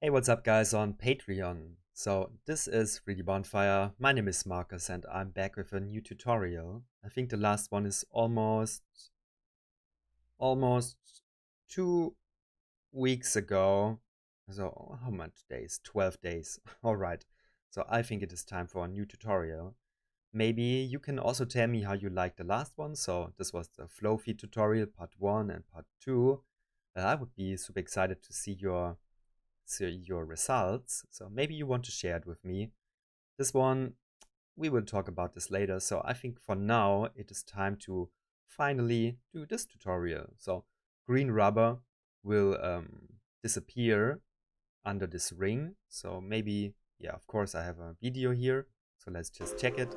Hey, what's up, guys, on Patreon? So, this is 3D Bonfire. My name is Marcus, and I'm back with a new tutorial. I think the last one is almost 2 weeks ago. So, how much days? 12 days. All right. So, I think it is time for a new tutorial. Maybe you can also tell me how you liked the last one. So, this was the flow feed tutorial, part 1 and part 2. I would be super excited to see your results. So maybe you want to share it with me. This one, we will talk about this later. So I think for now, it is time to finally do this tutorial. So green rubber will disappear under this ring. So maybe, yeah, of course I have a video here. So let's just check it.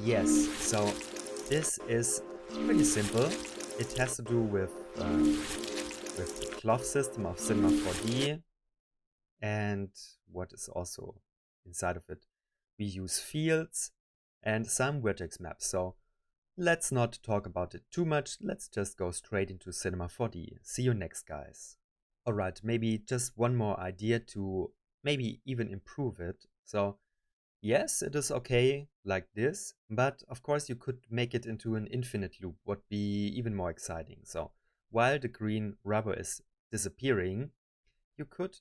Yes, so this is pretty simple. It has to do with the cloth system of Cinema 4D. And what is also inside of it. We use fields and some vertex maps. So let's not talk about it too much. Let's just go straight into Cinema 4D. See you next, guys. Alright, maybe just one more idea to maybe even improve it. So yes, it is okay like this, but of course you could make it into an infinite loop, would be even more exciting. So while the green rubber is disappearing, you could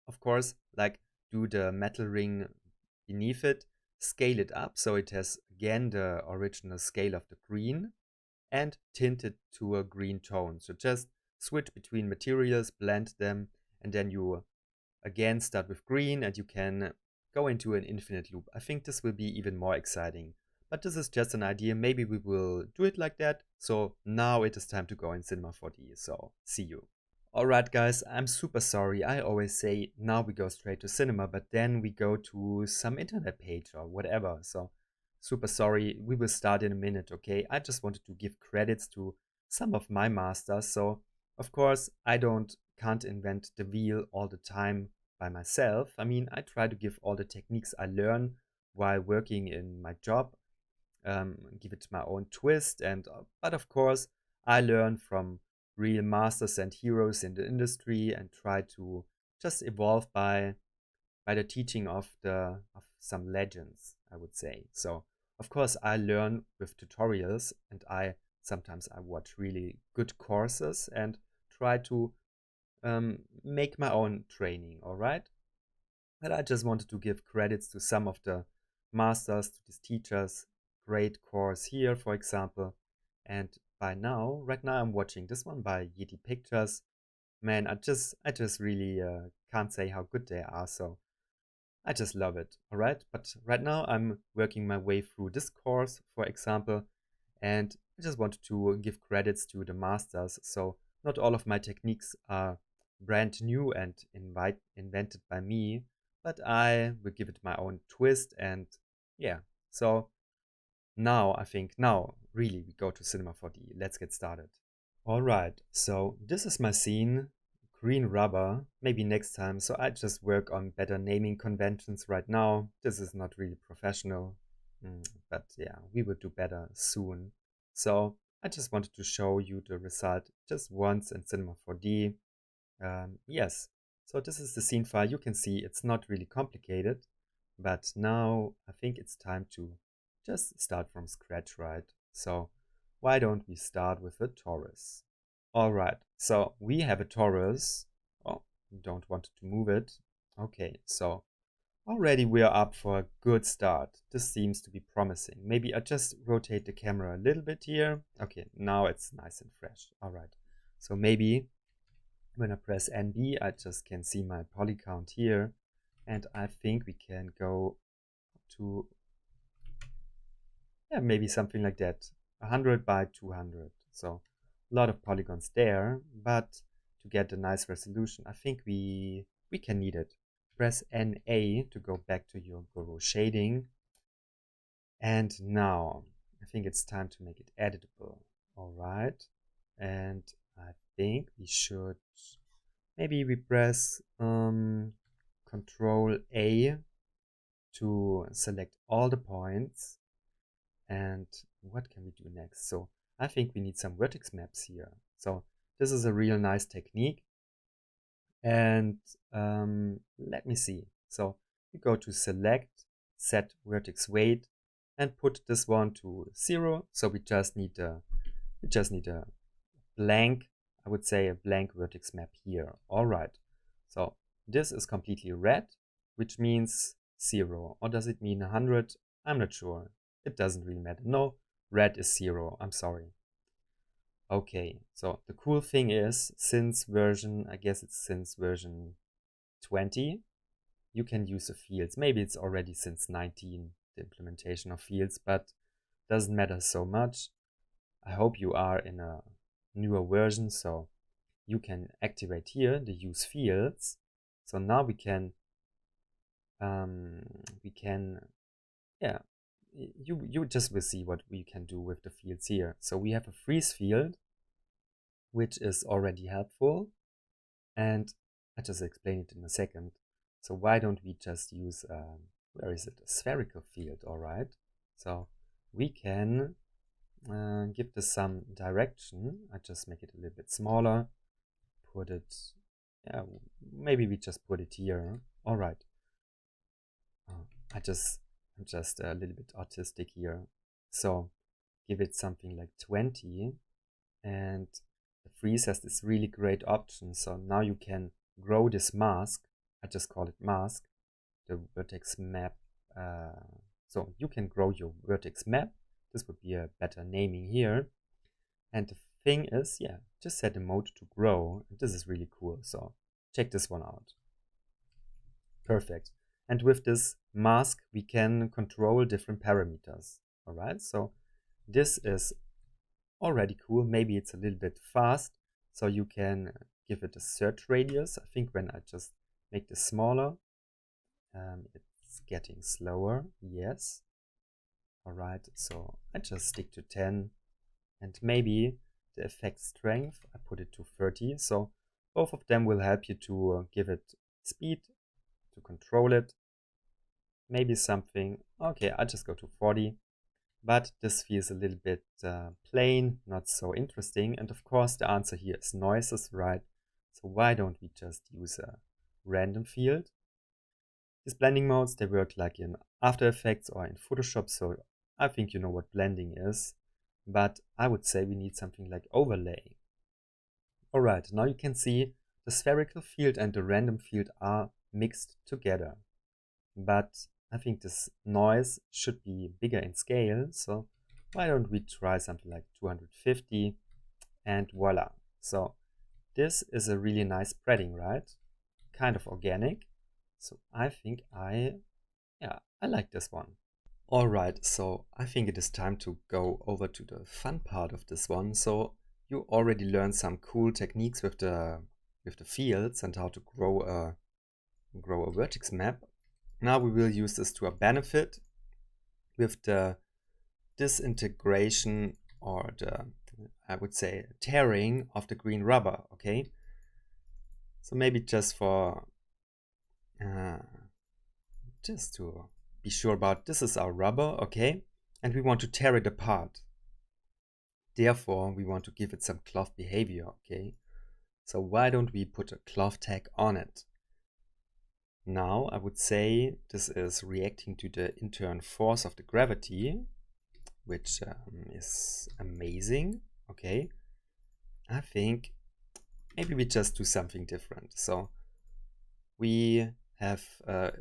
of course, like do the metal ring beneath it, scale it up so it has again the original scale of the green and tint it to a green tone. So just switch between materials, blend them, and then you again start with green and you can go into an infinite loop. I think this will be even more exciting. But this is just an idea. Maybe we will do it like that. So now it is time to go in Cinema 4D. So see you. Alright, guys, I'm super sorry. I always say now we go straight to cinema, but then we go to some internet page or whatever. So, super sorry. We will start in a minute, okay? I just wanted to give credits to some of my masters. So, of course, can't invent the wheel all the time by myself. I mean, I try to give all the techniques I learn while working in my job, give it my own twist. But of course, I learn from real masters and heroes in the industry and try to just evolve by the teaching of some legends, I would say. So of course I learn with tutorials, and I watch really good courses and try to make my own training. All right, but I just wanted to give credits to some of the masters, to these teachers. Great course here, for example. And right now, I'm watching this one by Yeti Pictures. Man, I just really can't say how good they are. So I just love it. All right. But right now, I'm working my way through this course, for example, and I just wanted to give credits to the masters. So not all of my techniques are brand new and invented by me, but I will give it my own twist. And yeah, so now really we go to Cinema 4D. Let's get started. All right, so this is my scene, green rubber, maybe next time. So I just work on better naming conventions right now. This is not really professional, but yeah, we will do better soon. So I just wanted to show you the result just once in Cinema 4D. Yes, so this is the scene file. You can see it's not really complicated, but now I think it's time to just start from scratch, right? So why don't we start with a torus? All right, so we have a torus. Oh, don't want to move it. Okay, so already we are up for a good start. This seems to be promising. Maybe I just rotate the camera a little bit here. Okay, now it's nice and fresh. All right, so maybe when I press NB, I just can see my poly count here. And I think we can go to, yeah, maybe something like that. 100 by 200. So a lot of polygons there, but to get a nice resolution, I think we can need it. Press NA to go back to your Guru shading. And now I think it's time to make it editable. All right. And I think we should, maybe we press Control A to select all the points. And what can we do next? So I think we need some vertex maps here. So this is a real nice technique. And let me see. So you go to select, set vertex weight, and put this one to 0. So we just need a blank, I would say a blank vertex map here. All right. So this is completely red, which means 0. Or does it mean 100? I'm not sure. It doesn't really matter. No, red is 0. I'm sorry. Okay, so the cool thing is, since version, I guess it's since version 20, you can use the fields. Maybe it's already since 19, the implementation of fields, but doesn't matter so much. I hope you are in a newer version, so you can activate here the use fields. So now we can, yeah, you just will see what we can do with the fields here. So we have a freeze field, which is already helpful, and I just explain it in a second. So why don't we just use, where is it, a spherical field, all right? So we can give this some direction. I just make it a little bit smaller, put it, yeah, maybe we just put it here. All right. I'm just a little bit artistic here. So give it something like 20, and the freeze has this really great option. So now you can grow this mask. I just call it mask, the vertex map. So you can grow your vertex map. This would be a better naming here. And the thing is, yeah, just set the mode to grow. And this is really cool. So check this one out. Perfect. And with this mask, we can control different parameters. All right. So this is already cool. Maybe it's a little bit fast. So you can give it a search radius. I think when I just make this smaller, it's getting slower. Yes. All right. So I just stick to 10, and maybe the effect strength, I put it to 30. So both of them will help you to give it speed, to control it. Maybe something, okay, I just go to 40, but this feels a little bit plain, not so interesting. And of course the answer here is noises, right? So why don't we just use a random field? These blending modes, they work like in After Effects or in Photoshop, so I think you know what blending is, but I would say we need something like overlay. All right, now you can see the spherical field and the random field are mixed together, but I think this noise should be bigger in scale, so why don't we try something like 250, and voila. So this is a really nice spreading, right? Kind of organic. So I think I like this one. All right, so I think it is time to go over to the fun part of this one. So you already learned some cool techniques with the fields and how to grow a vertex map. Now we will use this to our benefit with the disintegration, or the, I would say, tearing of the green rubber, okay? So maybe just for, just to be sure about, this is our rubber, okay? And we want to tear it apart. Therefore, we want to give it some cloth behavior, okay? So why don't we put a cloth tag on it? Now, I would say this is reacting to the internal force of the gravity, which is amazing, okay? I think maybe we just do something different. So we have,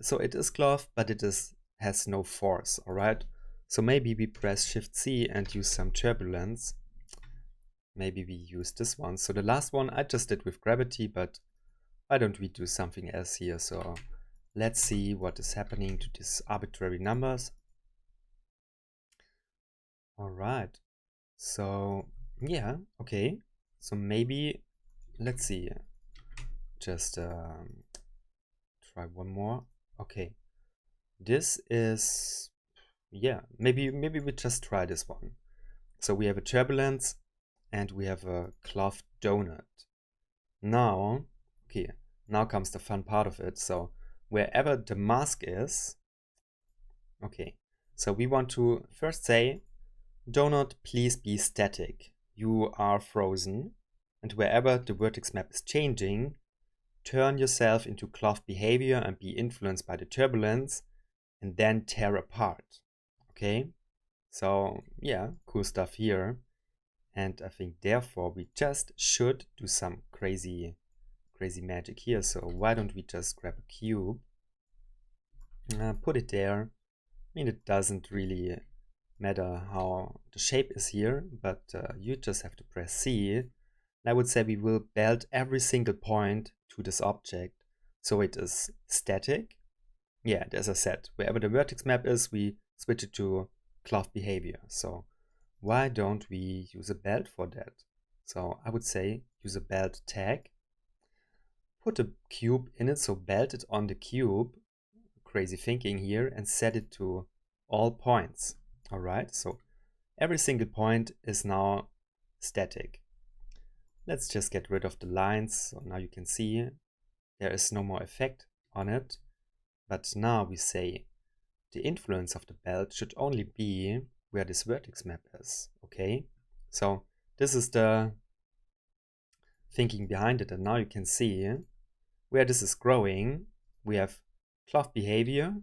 so it is cloth, but it has no force, all right? So maybe we press Shift-C and use some turbulence. Maybe we use this one. So the last one I just did with gravity, but why don't we do something else here? So let's see what is happening to these arbitrary numbers. All right. So yeah, okay. So maybe, let's see. Just try one more. Okay. This is, yeah, maybe we just try this one. So we have a turbulence and we have a cloth donut. Now, okay, now comes the fun part of it. So wherever the mask is, okay, so we want to first say, donut, please be static. You are frozen. And wherever the vertex map is changing, turn yourself into cloth behavior and be influenced by the turbulence and then tear apart. Okay, so yeah, cool stuff here. And I think therefore we just should do some crazy magic here. So why don't we just grab a cube, put it there. I mean, it doesn't really matter how the shape is here, but you just have to press C. And I would say we will belt every single point to this object so it is static. Yeah, as I said, wherever the vertex map is, we switch it to cloth behavior. So why don't we use a belt for that? So I would say use a belt tag, put a cube in it, so belt it on the cube, crazy thinking here, and set it to all points. All right, so every single point is now static. Let's just get rid of the lines. So now you can see there is no more effect on it. But now we say the influence of the belt should only be where this vertex map is. Okay, so this is the thinking behind it. And now you can see where this is growing, we have cloth behavior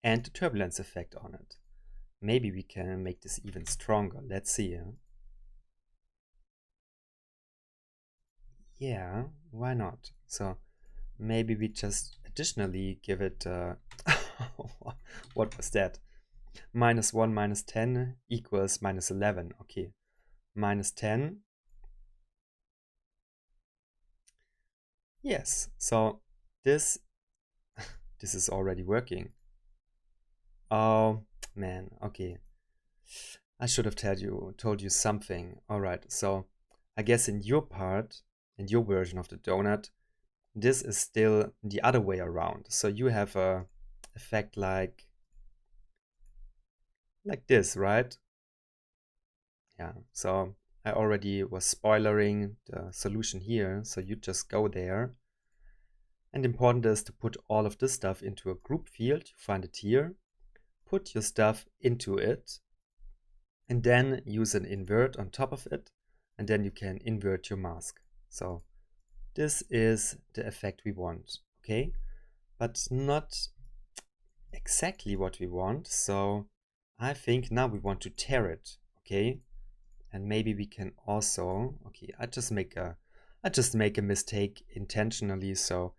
and the turbulence effect on it. Maybe we can make this even stronger. Let's see. Yeah, why not? So maybe we just additionally give it, what was that? -1 minus 10 equals -11. Okay, -10. Yes, so this is already working. Oh man, okay. I should have told you something. All right, so I guess in your part, in your version of the donut, this is still the other way around. So you have a effect like this, right? Yeah, so I already was spoilering the solution here, so you just go there. And important is to put all of this stuff into a group field. You find it here, put your stuff into it, and then use an invert on top of it, and then you can invert your mask. So this is the effect we want, okay? But not exactly what we want. So I think now we want to tear it, okay? And maybe we can also, okay, I just make a mistake intentionally. So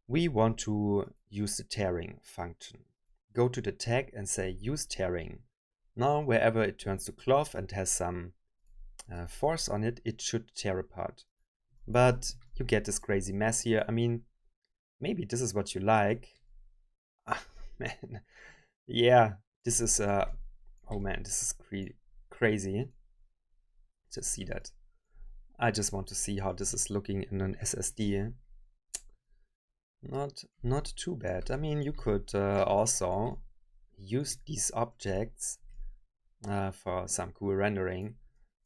we want to use the tearing function. Go to the tag and say use tearing. Now wherever it turns to cloth and has some force on it, it should tear apart. But you get this crazy mess here. I mean, maybe this is what you like. Ah, man. Yeah, this is, oh man, this is crazy. Just see that. I just want to see how this is looking in an SSD. Not too bad. I mean, you could also use these objects for some cool rendering,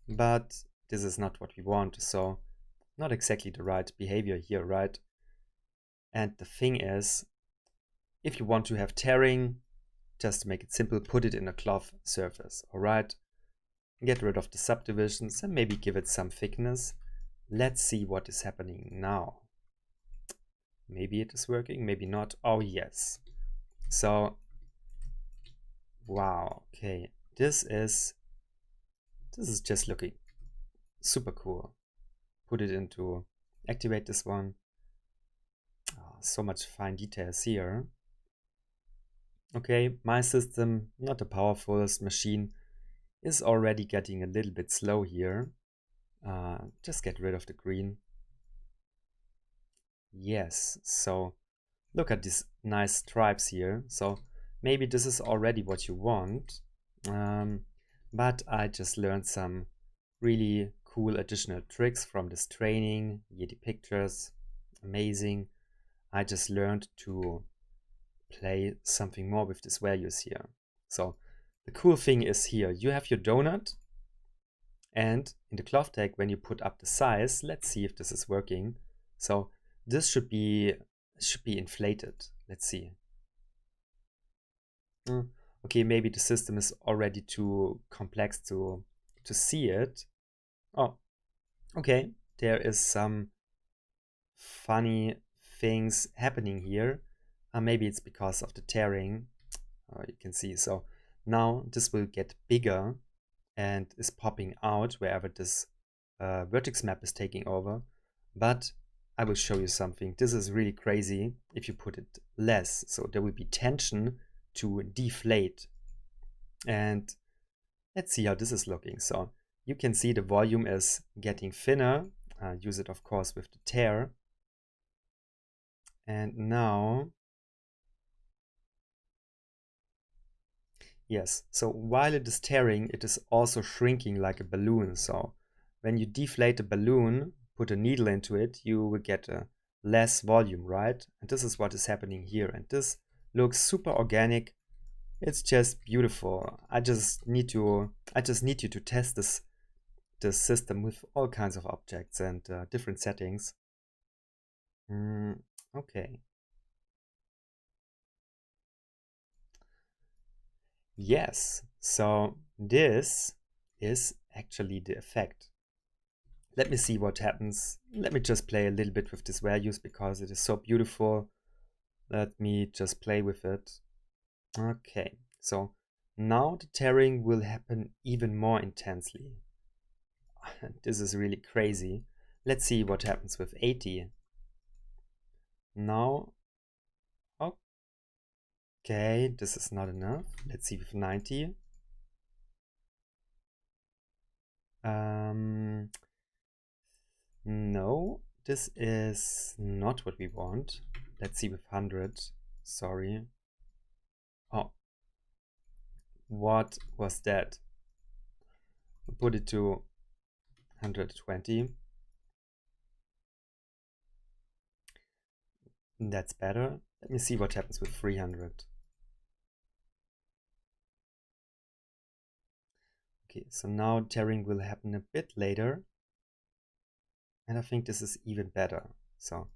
but this is not what we want. So not exactly the right behavior here, right? And the thing is, if you want to have tearing, just to make it simple, put it in a cloth surface, all right? Get rid of the subdivisions and maybe give it some thickness. Let's see what is happening now. Maybe it is working, maybe not. Oh yes. So, wow, okay. This is just looking super cool. Put it into, activate this one. Oh, so much fine details here. Okay, my system, not the powerfulest machine, is already getting a little bit slow here. Just get rid of the green. Yes, so look at these nice stripes here. So maybe this is already what you want. But I just learned some really cool additional tricks from this training. Here the pictures, amazing. I just learned to play something more with these values here. So the cool thing is here, you have your donut, and in the cloth tag, when you put up the size, let's see if this is working. So this should be inflated. Let's see. Okay, maybe the system is already too complex to see it. Oh, okay. There is some funny things happening here. Maybe it's because of the tearing. You can see. So now this will get bigger and is popping out wherever this vertex map is taking over. But I will show you something. This is really crazy if you put it less. So there will be tension to deflate. And let's see how this is looking. So you can see the volume is getting thinner. Use it, of course, with the tear. And now, yes, so while it is tearing, it is also shrinking like a balloon. So when you deflate a balloon, put a needle into it, you will get a less volume, right? And this is what is happening here. And this looks super organic. It's just beautiful. I just need you to test this system with all kinds of objects and different settings. Okay. Yes, so this is actually the effect. Let me see what happens. Let me just play a little bit with these values because it is so beautiful. Let me just play with it. Okay, so now the tearing will happen even more intensely. This is really crazy. Let's see what happens with 80. Now, okay, this is not enough. Let's see with 90. No, this is not what we want. Let's see with 100. Sorry. Oh, what was that? Put it to 120. That's better. Let me see what happens with 300. Okay, so now tearing will happen a bit later. And I think this is even better. So,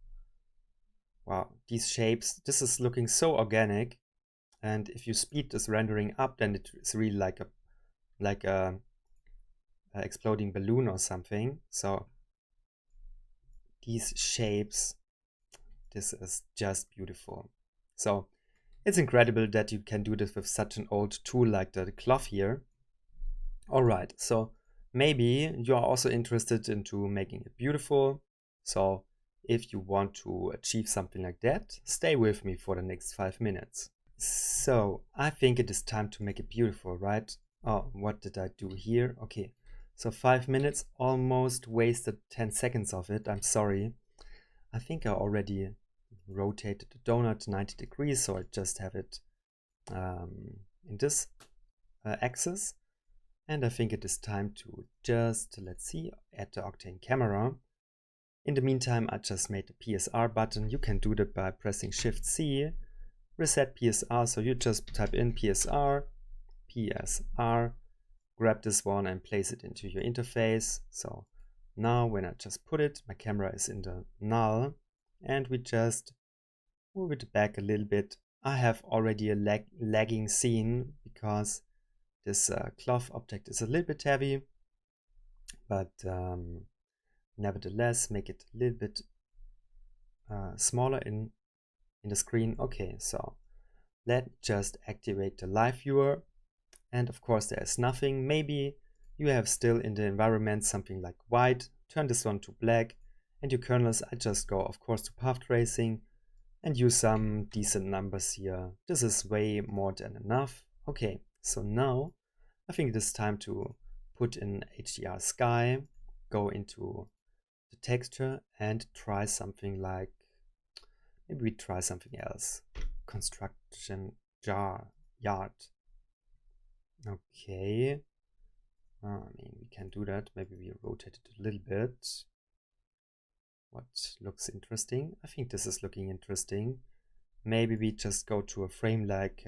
wow, these shapes, this is looking so organic. And if you speed this rendering up, then it's really like a exploding balloon or something. So these shapes, this is just beautiful. So it's incredible that you can do this with such an old tool like the cloth here. All right, so maybe you are also interested into making it beautiful. So if you want to achieve something like that, stay with me for the next 5 minutes. So I think it is time to make it beautiful, right? Oh, what did I do here? Okay, so 5 minutes, almost wasted 10 seconds of it. I'm sorry. I think I already rotated the donut 90 degrees, so I just have it in this axis. And I think it is time to just, let's see, add the Octane camera. In the meantime, I just made the PSR button. You can do that by pressing Shift-C, reset PSR. So you just type in PSR, grab this one and place it into your interface. So now when I just put it, my camera is in the null and we just move it back a little bit. I have already a lagging scene because this cloth object is a little bit heavy, but nevertheless make it a little bit smaller in the screen. Okay, so let's just activate the live viewer. And of course there is nothing. Maybe you have still in the environment something like white. Turn this one to black. And your kernels, I just go of course to path tracing and use some decent numbers here. This is way more than enough. Okay, so now I think it is time to put in HDR sky, go into the texture and try something like, maybe we try something else. Construction yard. Okay. I mean, we can do that. Maybe we rotate it a little bit. What looks interesting? I think this is looking interesting. Maybe we just go to a frame like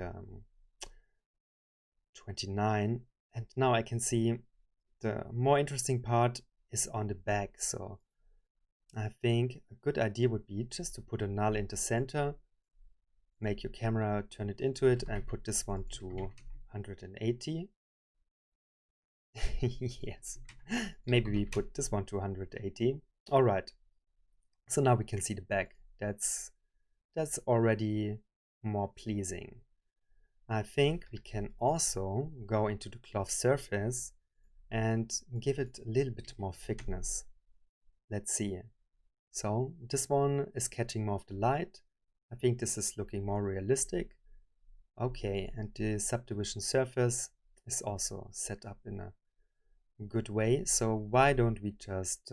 29. And now I can see the more interesting part is on the back. So I think a good idea would be just to put a null in the center, make your camera turn it into it and put this one to 180. Yes, maybe we put this one to 180. All right, so now we can see the back. That's already more pleasing. I think we can also go into the cloth surface and give it a little bit more thickness. Let's see. So this one is catching more of the light. I think this is looking more realistic. Okay, and the subdivision surface is also set up in a good way. So why don't we just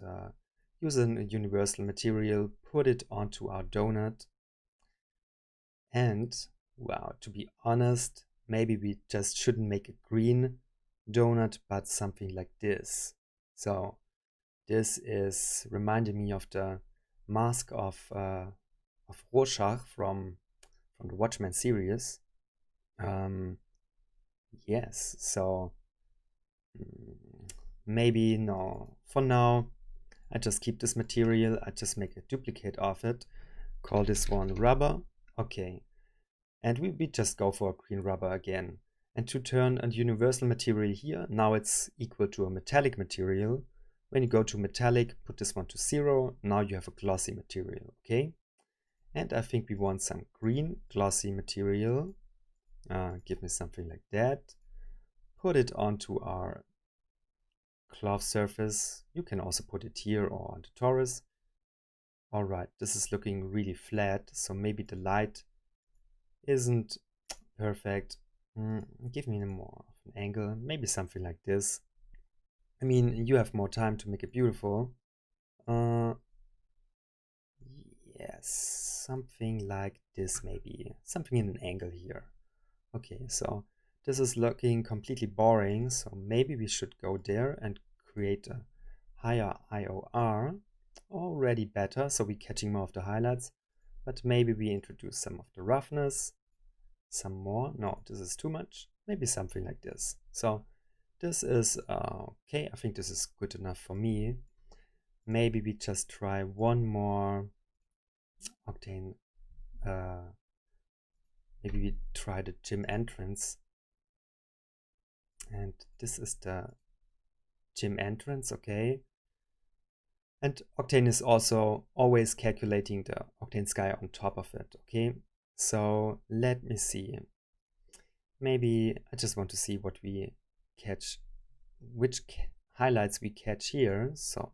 use a universal material, put it onto our donut, and wow, to be honest, maybe we just shouldn't make a green donut, but something like this. So this is reminding me of the mask of Rorschach from the Watchmen series. Yes, so maybe no. For now, I just keep this material. I just make a duplicate of it. Call this one rubber. Okay, and we just go for a green rubber again. And to turn a universal material here, now it's equal to a metallic material. When you go to metallic, put this one to 0. Now you have a glossy material, okay? And I think we want some green glossy material. Give me something like that. Put it onto our cloth surface. You can also put it here or on the torus. All right, this is looking really flat, so maybe the light isn't perfect. Give me more of an angle, maybe something like this. I mean, you have more time to make it beautiful. Yes, something like this maybe. Something in an angle here. Okay, so this is looking completely boring, so maybe we should go there and create a higher IOR. Already better, so we're catching more of the highlights, but maybe we introduce some of the roughness, some more. No, this is too much. Maybe something like this. So this is okay. I think this is good enough for me. Maybe we just try one more octane. Maybe we try the gym entrance. And this is the gym entrance, okay. And Octane is also always calculating the Octane sky on top of it, okay. So let me see. Maybe I just want to see what we catch, which highlights we catch here. So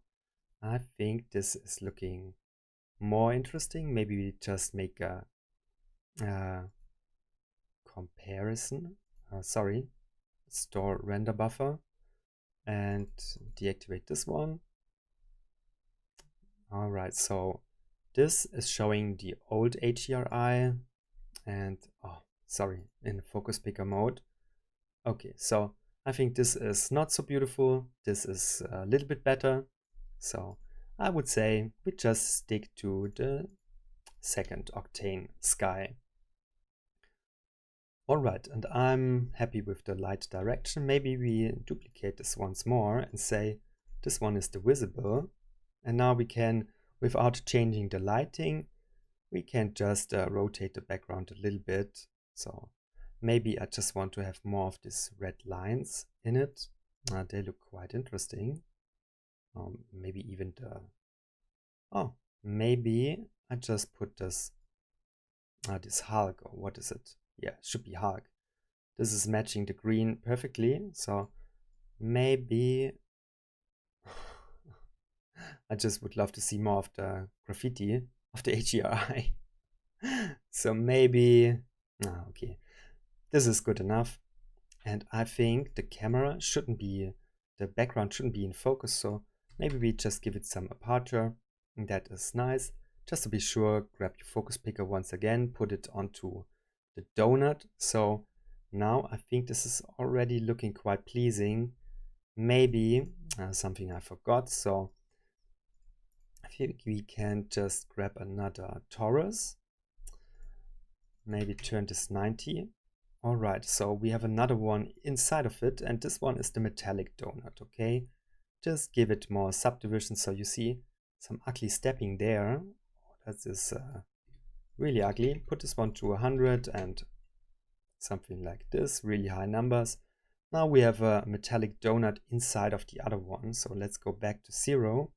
I think this is looking more interesting. Maybe we just make a comparison. Store render buffer and deactivate this one. All right, so this is showing the old HDRI and in focus picker mode. Okay, so I think this is not so beautiful. This is a little bit better. So I would say we just stick to the second Octane sky. All right, and I'm happy with the light direction. Maybe we duplicate this once more and say this one is the visible. And now we can, without changing the lighting, we can just rotate the background a little bit. So maybe I just want to have more of these red lines in it. They look quite interesting. Maybe even maybe I just put this Hulk, or what is it? Yeah, it should be Hulk. This is matching the green perfectly. So maybe I just would love to see more of the graffiti of the HDRI. So maybe, okay, this is good enough. And I think the camera shouldn't be, the background shouldn't be in focus. So maybe we just give it some aperture. And that is nice. Just to be sure, grab your focus picker once again, put it onto the donut. So now I think this is already looking quite pleasing. Maybe something I forgot. So I think we can just grab another torus. Maybe turn this 90. All right, so we have another one inside of it, and this one is the metallic donut, okay? Just give it more subdivision, so you see some ugly stepping there. That is really ugly. Put this one to 100 and something like this, really high numbers. Now we have a metallic donut inside of the other one, so let's go back to 0.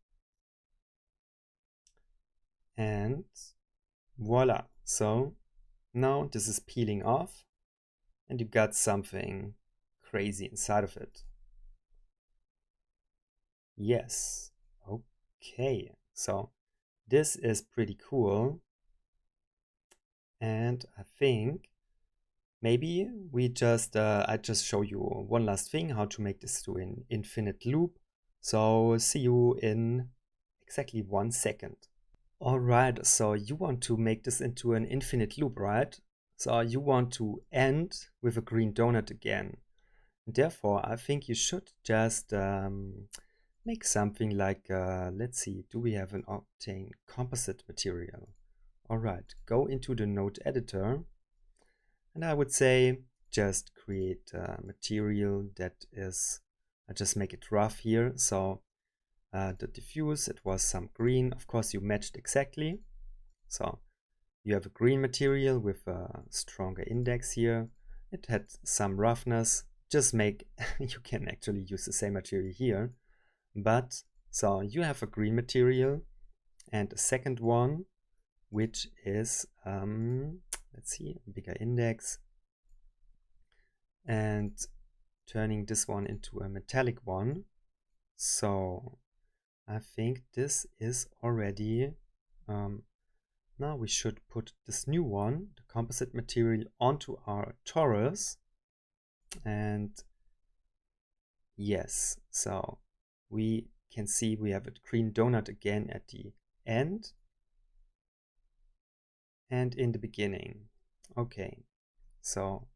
And Voila. So now this is peeling off and you got something crazy inside of it. Yes. Okay. So this is pretty cool. And I think maybe we just, I just show you one last thing, how to make this to an infinite loop. So see you in exactly 1 second. Alright, so you want to make this into an infinite loop, right? So you want to end with a green donut again. Therefore, I think you should just make something like, let's see, do we have an octane composite material? Alright, go into the node editor. And I would say just create a material that is, I just make it rough here. So the diffuse, it was some green. Of course, you matched exactly. So you have a green material with a stronger index here. It had some roughness. Just make, you can actually use the same material here. But so you have a green material and a second one, which is, let's see, bigger index, and turning this one into a metallic one. So I think this is already, now we should put this new one, the composite material, onto our torus. And yes, so we can see we have a green donut again at the end and in the beginning. Okay, so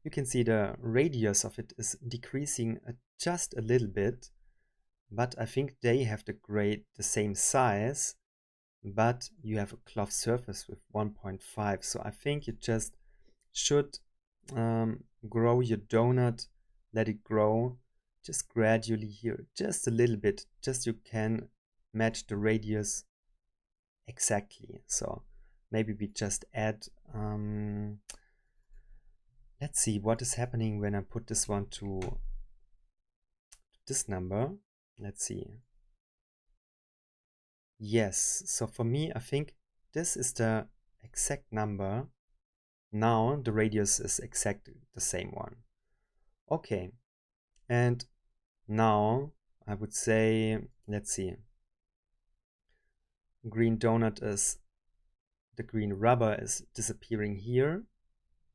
you can see the radius of it is decreasing just a little bit, but I think they have the same size, but you have a cloth surface with 1.5. So I think you just should grow your donut, let it grow just gradually here, just a little bit, just you can match the radius exactly. So maybe we just add, let's see what is happening when I put this one to this number. Let's see. Yes, so for me, I think this is the exact number. Now the radius is exactly the same one. Okay, and now I would say, let's see, green donut is, the green rubber is disappearing here.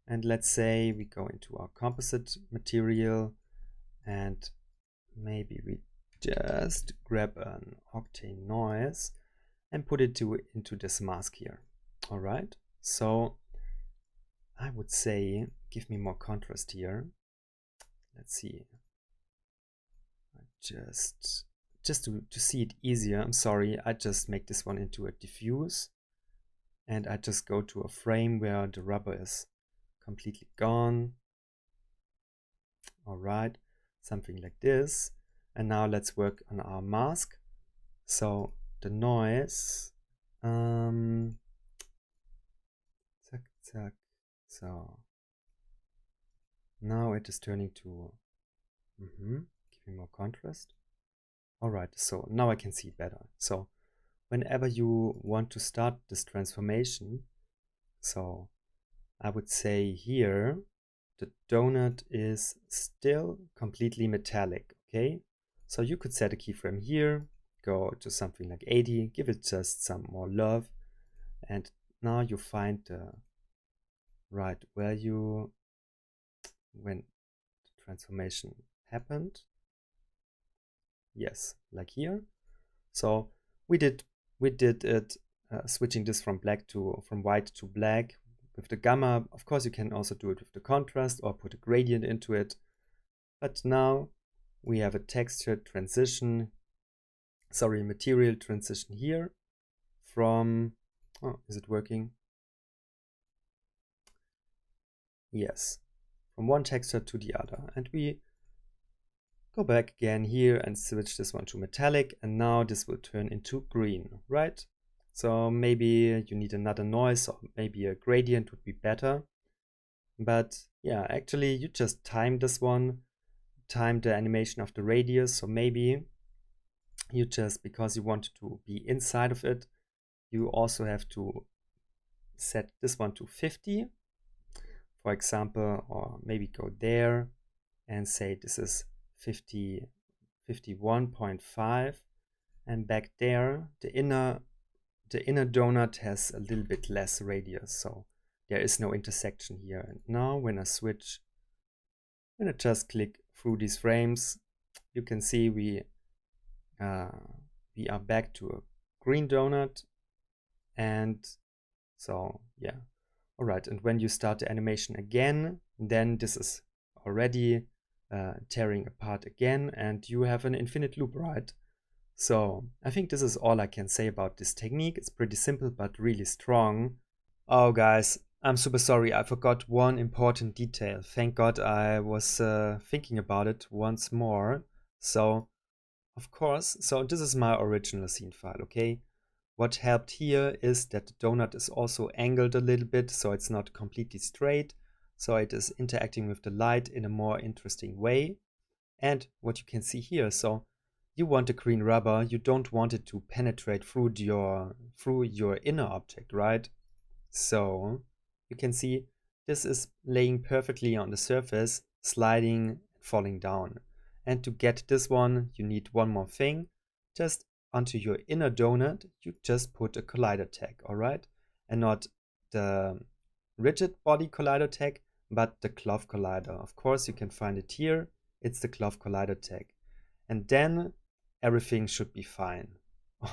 And let's say we go into our composite material and maybe we just grab an octane noise and put it into this mask here. All right, so I would say give me more contrast here. Let's see, just to see it easier, I'm sorry, I just make this one into a diffuse and I just go to a frame where the rubber is completely gone. All right, something like this. And now let's work on our mask. So the noise, zack, zack. So now it is turning to, give me more contrast. All right, so now I can see it better. So whenever you want to start this transformation, so I would say here, the donut is still completely metallic, okay? So you could set a keyframe here, go to something like 80, give it just some more love, and now you find the right value when the transformation happened. Yes, like here. So we did it switching this from white to black with the gamma. Of course, you can also do it with the contrast or put a gradient into it. But now we have a material transition here from, oh, is it working? Yes, from one texture to the other. And we go back again here and switch this one to metallic. And now this will turn into green, right? So maybe you need another noise or maybe a gradient would be better. But yeah, actually you just time this one, time the animation of the radius. So maybe you just, because you want to be inside of it, you also have to set this one to 50, for example, or maybe go there and say this is 51.5, and back there the inner donut has a little bit less radius, so there is no intersection here. And now when I switch, when I just click through these frames, you can see we are back to a green donut. And so yeah, all right. And when you start the animation again, then this is already tearing apart again, and you have an infinite loop, right? So I think this is all I can say about this technique. It's pretty simple but really strong. Oh guys, I'm super sorry, I forgot one important detail. Thank God I was thinking about it once more. So of course, so this is my original scene file, okay? What helped here is that the donut is also angled a little bit, so it's not completely straight. So it is interacting with the light in a more interesting way. And what you can see here, so you want the green rubber, you don't want it to penetrate through your inner object, right? So you can see this is laying perfectly on the surface, sliding, falling down. And to get this one, you need one more thing. Just onto your inner donut, you just put a collider tag, all right? And not the rigid body collider tag, but the cloth collider. Of course, you can find it here. It's the cloth collider tag. And then everything should be fine.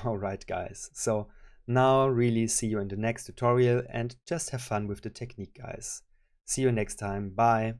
All right, guys. So now really see you in the next tutorial and just have fun with the technique, guys. See you next time. Bye.